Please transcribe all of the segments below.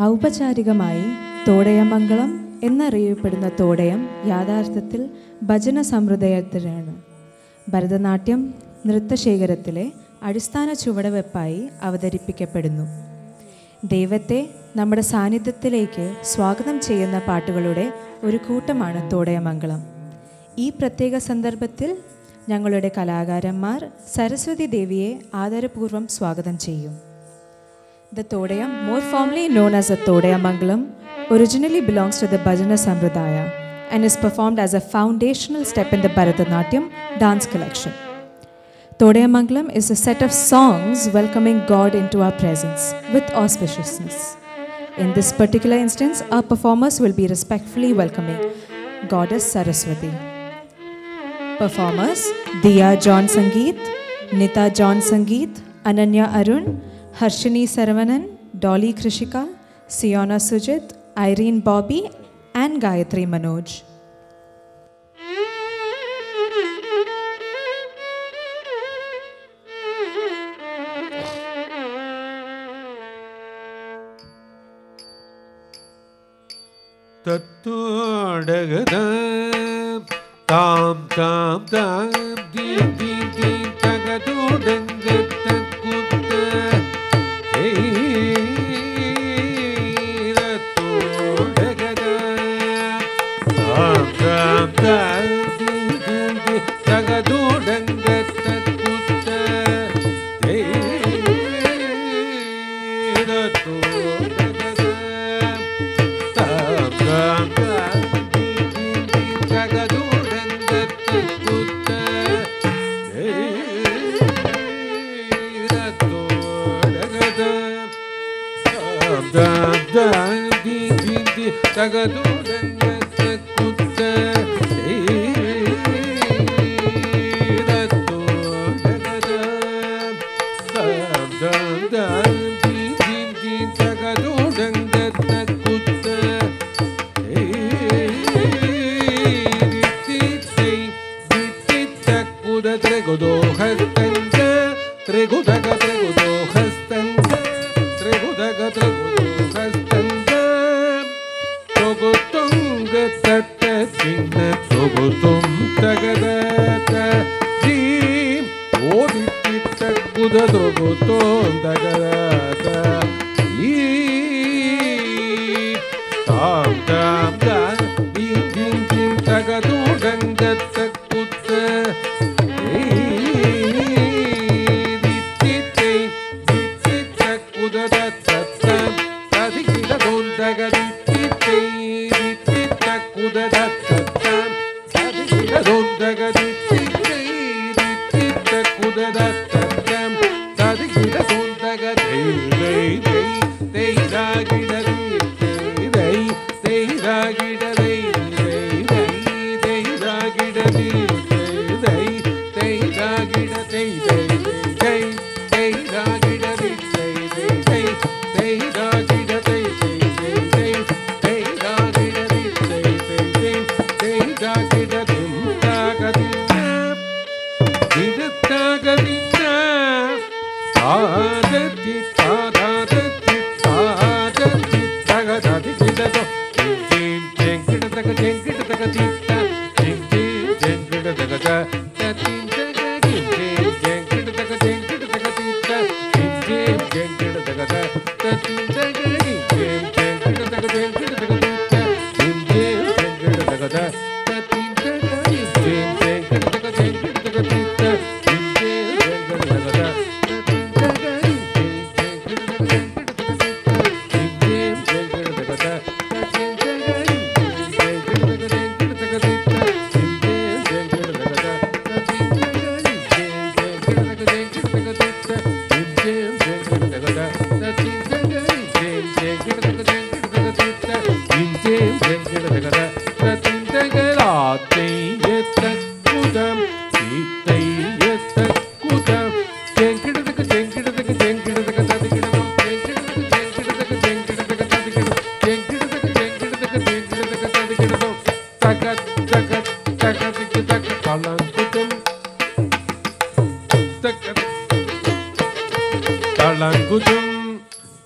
ഔപചാരികമായി തോടയമംഗളം എന്നറിയപ്പെടുന്ന തോടയം യാഥാർത്ഥത്തിൽ ഭജന സമ്പ്രദായത്തിലാണ് ഭരതനാട്യം നൃത്തശേഖരത്തിലെ അടിസ്ഥാന ചുവടുവെപ്പായി അവതരിപ്പിക്കപ്പെടുന്നു. ദൈവത്തെ നമ്മുടെ സാന്നിധ്യത്തിലേക്ക് സ്വാഗതം ചെയ്യുന്ന പാട്ടുകളുടെ ഒരു കൂട്ടമാണ് തോടയമംഗളം. ഈ പ്രത്യേക സന്ദർഭത്തിൽ ഞങ്ങളുടെ കലാകാരന്മാർ സരസ്വതി ദേവിയെ ആദരപൂർവ്വം സ്വാഗതം ചെയ്യും. The Todayam, more formally known as the Todayamangalam, originally belongs to the Bhajana Sampradaya and is performed as a foundational step in the Bharatanatyam dance collection. Todayamangalam is a set of songs welcoming God into our presence with auspiciousness. In this particular instance, our performers will be respectfully welcoming Goddess Saraswati. Performers Diya John Sangeet, Nita John Sangeet, Ananya Arun, Harshini Saravanan, Dolly Krishika, Siona Sujit, Irene Bobby and Gayatri Manoj. Tattodagadam tam tam tam din din din tagadudangatakutta hey tattodagadam tam tam tam din din din tagadudangatakutta hey tattodagadam tam tam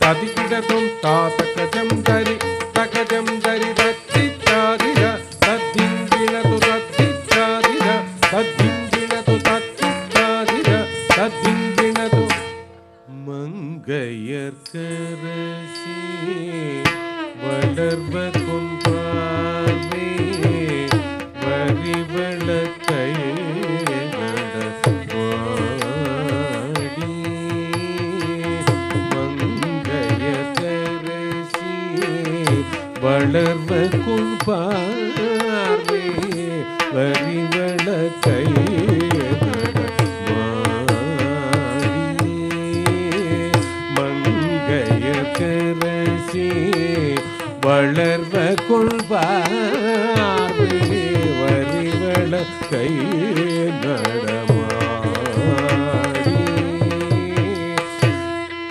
ததிகிடதும் தாத்தகஜம் தரி தகஜம் தரி தத்திச்சாதிர தத்திங்கிணது தத்திச்சாதிர தத்திங்கிணது தத்திச்சாதிர தத்திங்கிணது மங்கையர்க்கரசி வளர்வ கொன்றாவே வரிவளத்தை வளர்வ குன்பார்வே வரிவள கை மங்கைய கரசி வளர்வ குன்பார்வே வரிவள கை நடமாடி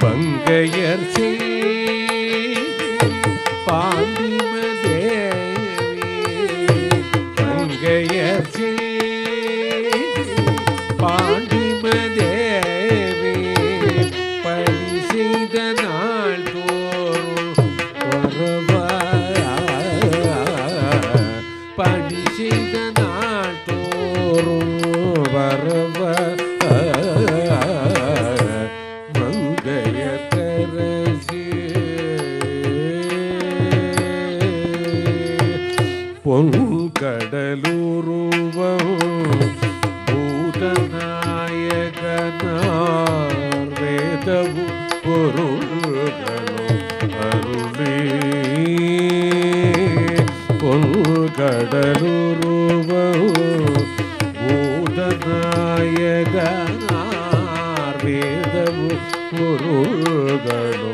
பங்கையர் பாண்டிமதேவி பணி செய்த நாள் தோறும் பணி செய்த நாள் தோறும் வரவ மங்கைய கரசி பொன்கடலுருவம் பூதநாயகனார் வேதவு பொருள்களும் அருளே பொன்கடலுருவம் பூதநாயகனார் வேதவு பொருள்களும்